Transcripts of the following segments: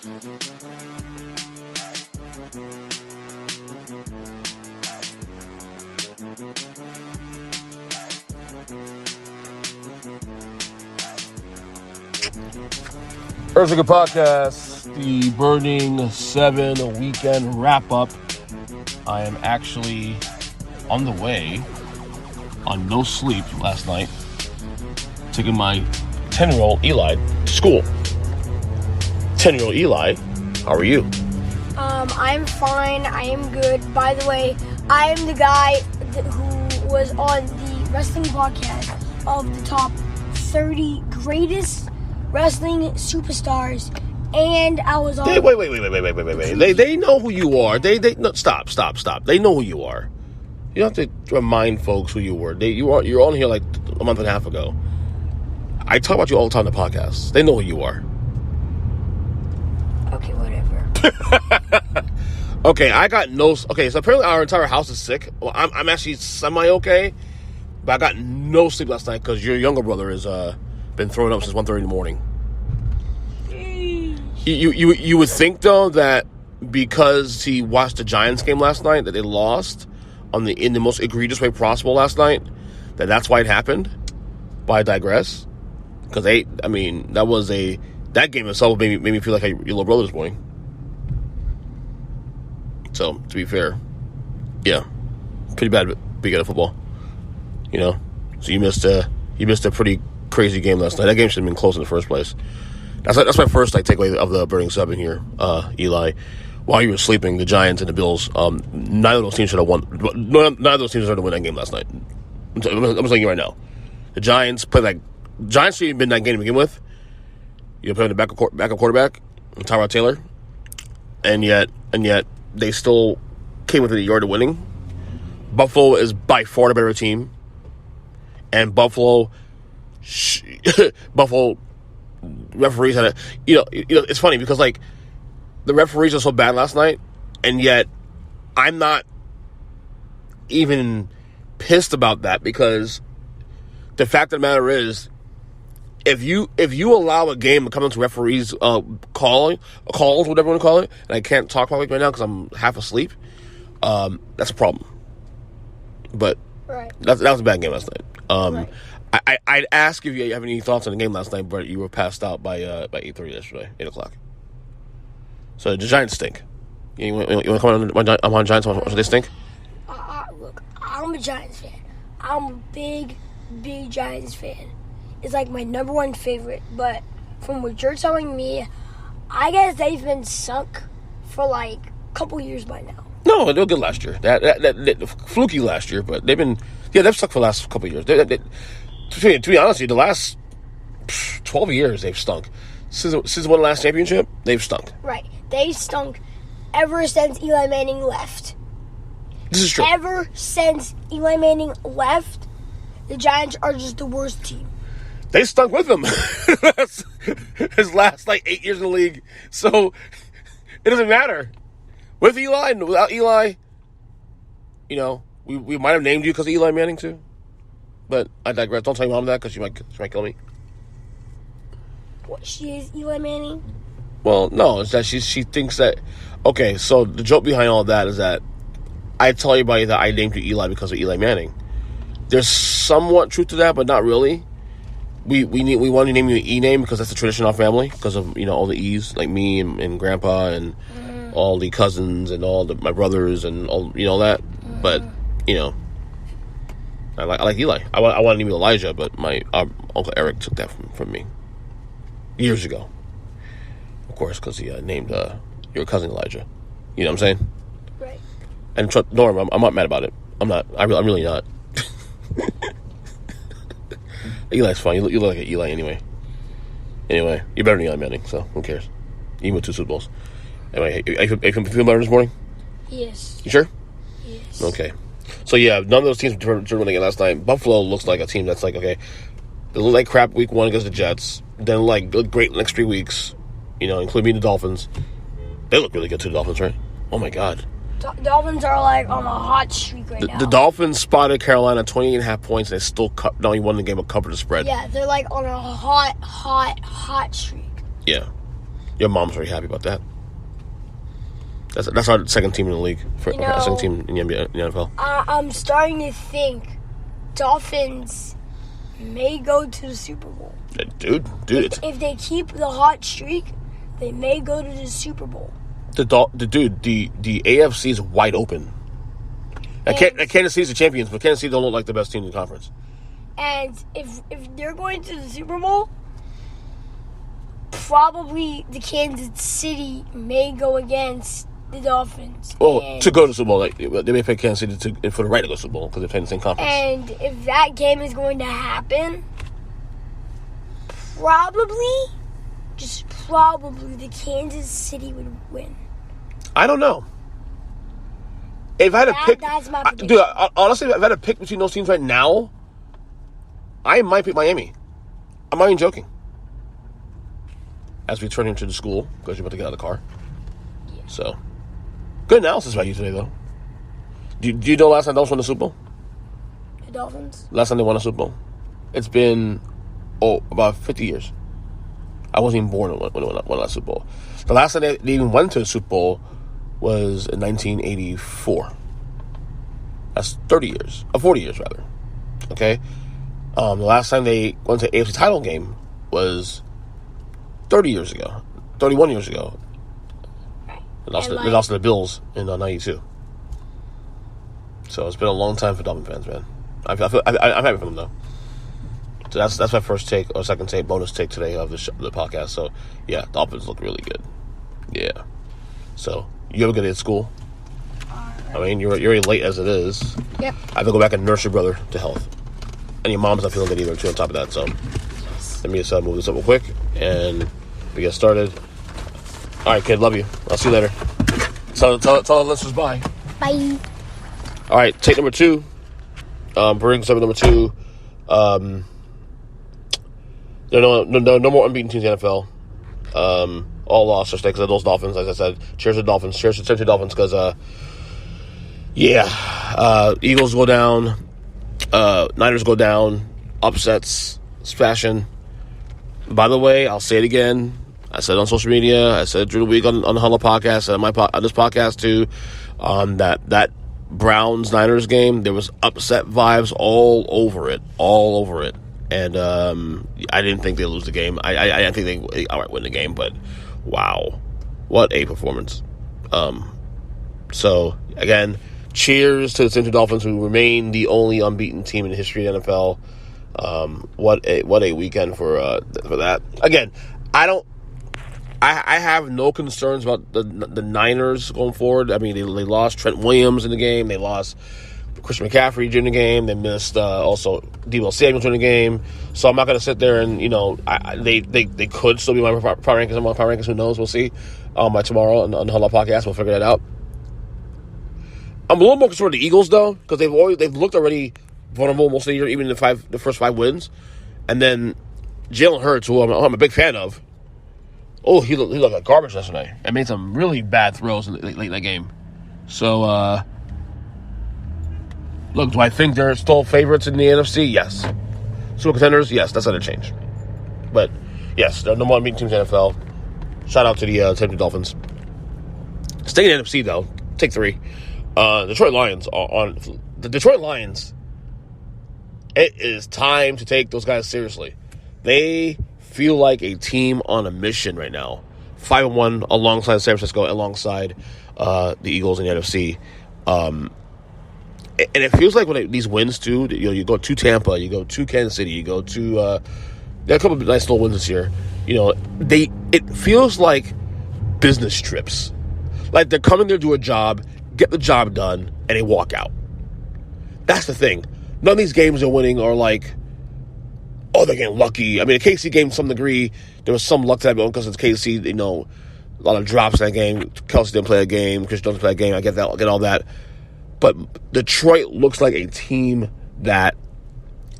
Earnestly podcast, the Burning 7 weekend wrap-up. I am actually on the way, on no sleep last night, taking my 10-year-old Eli to school. 10-year-old Eli, how are you? I'm fine. I am good. By the way, I am the guy who was on the wrestling podcast of the top 30 greatest wrestling superstars, and I was on. Wait. They know who you are. No, stop. They know who you are. You don't have to remind folks who you were. You're on here like a month and a half ago. I talk about you all the time on the podcast. They know who you are. Okay, whatever. Okay, I got no. Okay, so apparently our entire house is sick. Well, I'm actually semi-okay, but I got no sleep last night because your younger brother has been throwing up since 1:30 in the morning. You would think though that because he watched the Giants game last night that they lost in the most egregious way possible last night, that's why it happened. But I digress. Because that game itself made me feel like your little brother this morning. So to be fair, yeah, pretty bad beginning of football. You know, so you missed a pretty crazy game last night. That game should have been close in the first place. That's my first takeaway of the Burning 7 here, Eli. While you were sleeping, the Giants and the Bills, neither of those teams should have won. Neither of those teams should have won that game last night. I'm telling you right now. The Giants Giants should have been that game to begin with. You play with the backup quarterback, Tyrod Taylor, and yet they still came within a yard of winning. Buffalo is by far the better team, and Buffalo referees had it's funny because the referees are so bad last night, and yet I'm not even pissed about that because the fact of the matter is if you allow a game to come into referees calls, whatever you want to call it, and I can't talk about it right now because I'm half asleep, that's a problem. But right. That was a bad game last night. Right. I'd ask if you have any thoughts on the game last night, but you were passed out by 8:30 yesterday, 8 o'clock. So the Giants stink. You want to comment on Giants? How they stink? Look, I'm a Giants fan. I'm a big Giants fan. It's like my number one favorite. But from what you're telling me, I guess they've been sunk for like a couple years by now. No, they were good last year. That fluky last year, but they've stuck for the last couple of years. To be honest with you, the last 12 years they've stunk. Since they won the last championship, they've stunk. Right. They stunk ever since Eli Manning left. This is true. Ever since Eli Manning left, the Giants are just the worst team. They stunk with him. His last 8 years in the league. So it doesn't matter. With Eli and without Eli, we might have named you because of Eli Manning too. But I digress. Don't tell your mom that because she might kill me. What, she is Eli Manning? Well, no, it's that she thinks that. Okay, so the joke behind all that is that I tell everybody that I named you Eli because of Eli Manning. There's somewhat truth to that, but not really. We want to name you an E name because that's the tradition of our family because of all the E's, like me and Grandpa and all the cousins and my brothers and all that. But I like Eli. I want to name you Elijah, but my Uncle Eric took that from me years ago. Of course, because he named your cousin Elijah. You know what I'm saying? Right. And Norm, I'm not mad about it. I'm not. I'm really not. Eli's fine. You look like an Eli anyway. Anyway, you're better than Eli Manning, so who cares? Even with 2 Super Bowls. Anyway, are you feeling better this morning? Yes. You sure? Yes. Okay. So, yeah, none of those teams were winning it last night. Buffalo looks like a team that's okay, they look like crap week 1 against the Jets. Then, look great the next 3 weeks, including the Dolphins. They look really good to the Dolphins, right? Oh, my God. Dolphins are on a hot streak right now. The Dolphins spotted Carolina 28.5 points, and they still not only won the game but covered the spread. Yeah, they're on a hot streak. Yeah. Your mom's very happy about that. That's our second team in the league. Second team in the NFL. I'm starting to think Dolphins may go to the Super Bowl. Dude. If they keep the hot streak, they may go to the Super Bowl. The AFC is wide open. Kansas City's the champions, but Kansas City don't look like the best team in the conference. And if they're going to the Super Bowl, probably the Kansas City may go against the Dolphins. Well, to go to the Super Bowl, they may play Kansas City for the right to go to the Super Bowl because they're playing the same conference. And if that game is going to happen, probably the Kansas City would win. I don't know. If I had to pick, that's my prediction. dude, honestly, if I had to pick between those teams right now, I might pick Miami. I'm not even joking. As we turn into the school, because you're about to get out of the car. Yeah. So, good analysis by you today, though. Do you know last time the Dolphins won the Super Bowl? The Dolphins? Last time they won a Super Bowl. It's been, about 50 years. I wasn't even born when they won that Super Bowl. The last time they even went to a Super Bowl was in 1984. That's 30 years. 40 years, rather. Okay? The last time they went to an AFC title game was 31 years ago. They lost to the Bills in 92. So it's been a long time for Dolphin fans, man. I'm happy for them, though. So that's my first take, or second take, bonus take today of the podcast. So, yeah, Dolphins look really good. Yeah. So, you have a good day at school? I mean, you're already late as it is. Yep. I have to go back and nurse your brother to health. And your mom's not feeling good either, too, on top of that. So, let me just move this up real quick, and we get started. All right, kid, love you. I'll see you later. Tell the listeners bye. Bye. All right, take number 2. Bring segment number 2. There are no more unbeaten teams in the NFL. All lost or because of those Dolphins, as I said. Cheers to Dolphins. Cheers to Dolphins because, Eagles go down. Niners go down. Upsets. Fashion. By the way, I'll say it again. I said it on social media. I said it during the week on the Huddle podcast. I said on this podcast too. That Browns-Niners game, there was upset vibes all over it. And I didn't think they'd lose the game. I didn't think they outright win the game, but wow, what a performance. So, again, cheers to the Cincinnati Dolphins, who remain the only unbeaten team in the history of the NFL. What a weekend for that. Again, I have no concerns about the Niners going forward. I mean, they lost Trent Williams in the game. They lost Christian McCaffrey during the game. They missed also Deebo Samuel during the game. So I'm not going to sit there and, they could still be my power rankings. I'm on power rankings. Who knows? We'll see by tomorrow on the Huddle podcast. We'll figure that out. I'm a little more concerned with the Eagles, though, because they've looked already vulnerable most of the year, even in the first 5 wins. And then Jalen Hurts, who I'm a big fan of, he looked like garbage yesterday and made some really bad throws late in that game. So, look, do I think they're still favorites in the NFC? Yes. Super contenders? Yes, that's not a change. But, yes, there are no more unbeaten teams in the NFL. Shout out to the Tennessee Dolphins. Staying in the NFC, though, take 3. Detroit Lions are on. The Detroit Lions, it is time to take those guys seriously. They feel like a team on a mission right now. 5-1 alongside San Francisco, alongside the Eagles in the NFC. And it feels like when these wins, too, you go to Tampa, you go to Kansas City, you go to there are a couple of nice little wins this year. It feels like business trips. Like they're coming there to do a job, get the job done, and they walk out. That's the thing. None of these games they're winning are like, they're getting lucky. I mean, the KC game, to some degree, there was some luck to that because it's KC, a lot of drops in that game. Kelsey didn't play a game. Chris Jones played a game. I get that. I get all that. But Detroit looks like a team that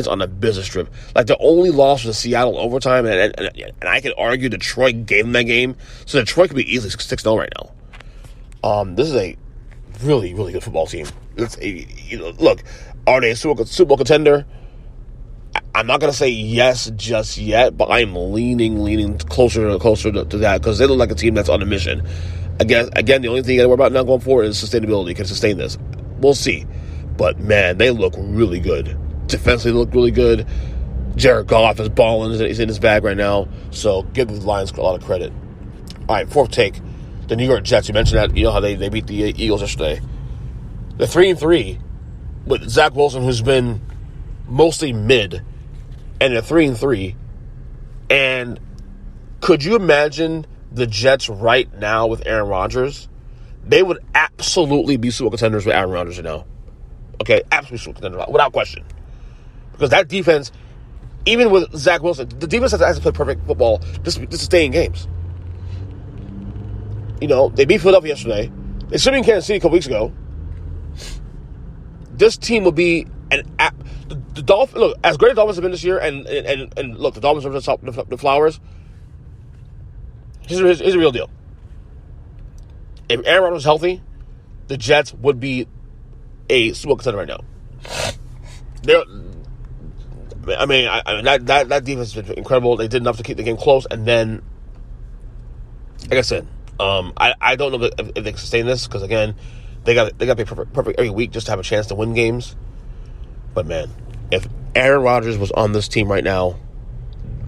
is on a business trip. Like, the only loss was Seattle overtime, and I could argue Detroit gave them that game. So Detroit could be easily 6-0 right now. This is a really, really good football team. Look, are they a Super Bowl contender? I'm not going to say yes just yet, but I'm leaning closer and closer to that because they look like a team that's on a mission. Again, the only thing you got to worry about now going forward is sustainability. Can sustain this? We'll see. But, man, they look really good. Defensively, they look really good. Jared Goff is balling. He's in his bag right now. So give the Lions a lot of credit. All right, fourth take. The New York Jets. You mentioned that, how they beat the Eagles yesterday. They're 3-3 with Zach Wilson, who's been mostly mid, and they're 3-3. And could you imagine the Jets right now with Aaron Rodgers? They would absolutely be Super contenders with Aaron Rodgers right now. Okay, absolutely Super contenders, without question. Because that defense, even with Zach Wilson, the defense has to play perfect football just to stay in games. They beat Philadelphia yesterday. They should be in Kansas City a couple weeks ago. This team will be the Dolphins. Look, as great as the Dolphins have been this year, and look, the Dolphins are the flowers. Here's a real deal. If Aaron Rodgers was healthy, the Jets would be a Super Bowl contender right now. That defense has been incredible. They did enough to keep the game close, and then, like I said, I don't know if they can sustain this because again, they got to be perfect every week just to have a chance to win games. But man, if Aaron Rodgers was on this team right now,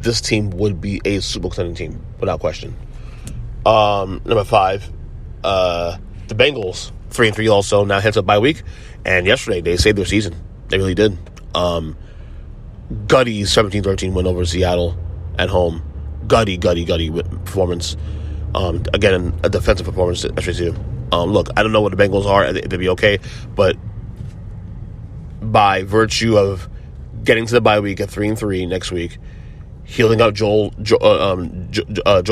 this team would be a Super Bowl contending team without question. Number 5, the Bengals 3-3 also now heads up bye week, and yesterday they saved their season. They really did. Gutty 17-13 win over Seattle at home. Gutty performance. Again, a defensive performance, actually, too. Look, I don't know what the Bengals are. They'll be okay. But by virtue of getting to the bye week at 3-3 next week, healing up Joe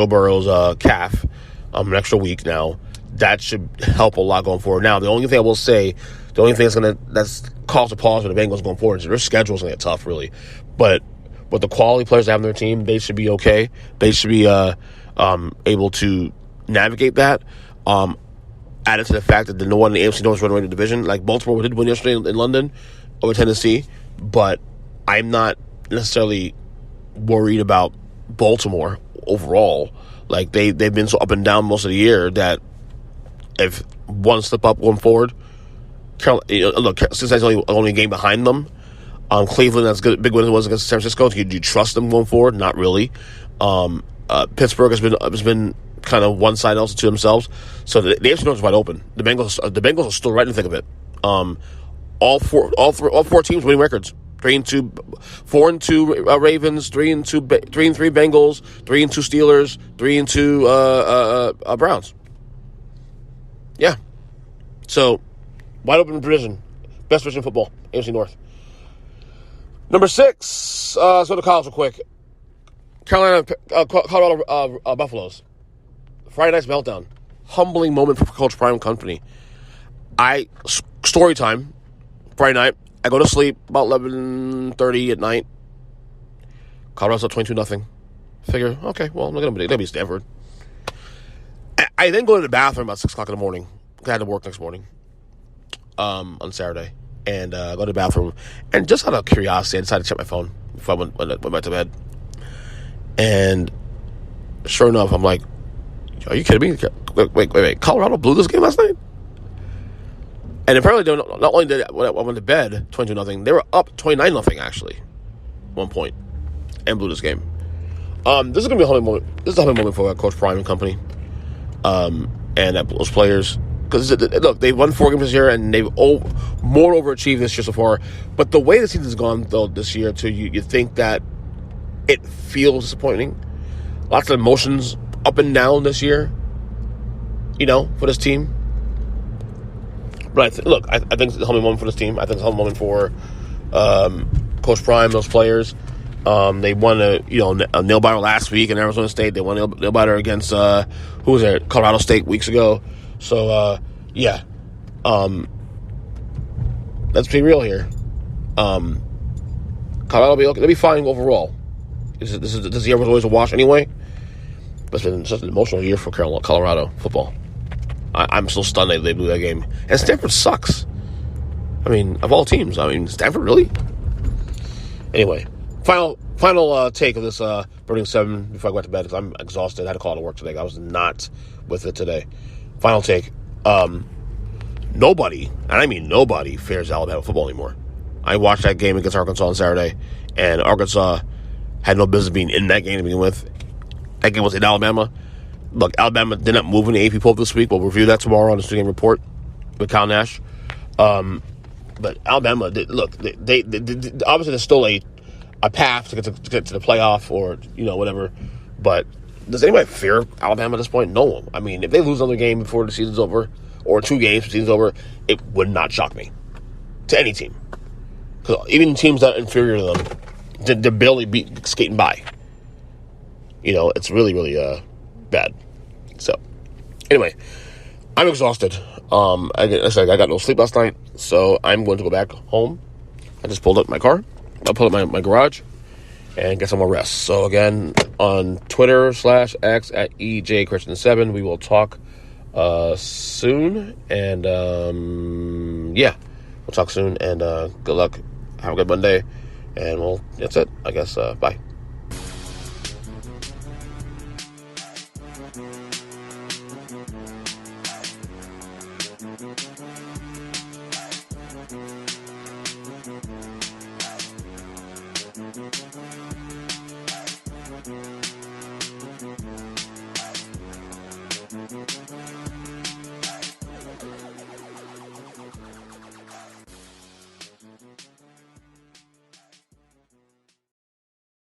Burrow's calf an extra week now, that should help a lot going forward. Now, the only thing I will say, the only thing that's caused a pause for the Bengals going forward is their schedule's going to get tough, really. But with the quality players they have on their team, they should be okay. They should be able to navigate that. Added to the fact that the one in the AFC North is running away the division. Like Baltimore did win yesterday in London over Tennessee, but I'm not necessarily worried about Baltimore overall. Like they've been so up and down most of the year that if one slip up going forward, look, Cincinnati's only a game behind them. Cleveland, that's good, big win it was against San Francisco. Do you trust them going forward? Not really. Pittsburgh has been kind of one side also to themselves. So the AFC North is wide open. The Bengals are still right in the thick of it. All four teams winning records. 3-2, 4-2 Ravens, 3-3 Bengals, 3-2 Steelers, 3-2 Browns. Yeah. So wide open division, best division in football, AFC North. Number 6. Let's go to college real quick. Colorado Buffaloes. Friday night's meltdown. Humbling moment for Coach Prime Company. Story time. Friday night. I go to sleep about 11:30 at night. Colorado's up 22-0. Figure, okay, well, they'll be Stanford. I then go to the bathroom about 6 o'clock in the morning. I had to work next morning on Saturday. And go to the bathroom. And just out of curiosity, I decided to check my phone before I went back to bed. And sure enough, I'm like, are you kidding me? Wait. Colorado blew this game last night? And apparently, not only did I went to bed 22-0, they were up 29-0 actually, at one point, and blew this game. This is gonna be a humbling moment. This is a humbling moment for Coach Prime and company, and those players. Because look, they've won 4 games this year, and they've more overachieved this year so far. But the way the season's gone though this year, too, you think that it feels disappointing. Lots of emotions up and down this year, for this team. But I think it's a humbling moment for this team. I think it's a humbling moment for Coach Prime, those players. They won a nail-biter last week in Arizona State. They won a nail-biter against who was there? Colorado State weeks ago. So yeah, let's be real here. Colorado will be okay. They'll be fine overall. This year was always a wash anyway. But it's been such an emotional year for Colorado football. I'm still stunned they blew that game. And Stanford sucks. I mean, of all teams. Stanford really? Anyway, Final take of this Burning 7 before I go to bed, because I'm exhausted. I had to call to work today. I was not with it today. Final take. Nobody, and I mean nobody, fears Alabama football anymore. I watched that game against Arkansas on Saturday, and Arkansas had no business being in that game to begin with. That game was in Alabama. Look, Alabama did not move in the AP poll this week. We'll review that tomorrow on the Stream Report with Kyle Nash. But Alabama, they obviously there's still a path to get to the playoff or whatever. But does anybody fear Alabama at this point? No one. I mean, if they lose another game before the season's over, or 2 games before the season's over, it would not shock me to any team. Because even teams that are inferior to them, they're barely skating by. It's really, really bad. So, anyway, I'm exhausted. I got no sleep last night, so I'm going to go back home. I just pulled up my car. I'll pull up my garage and get some more rest. So, again, on Twitter /X at EJ Christian 7, we will talk soon. And, we'll talk soon. And good luck. Have a good Monday. And, that's it. I guess, bye.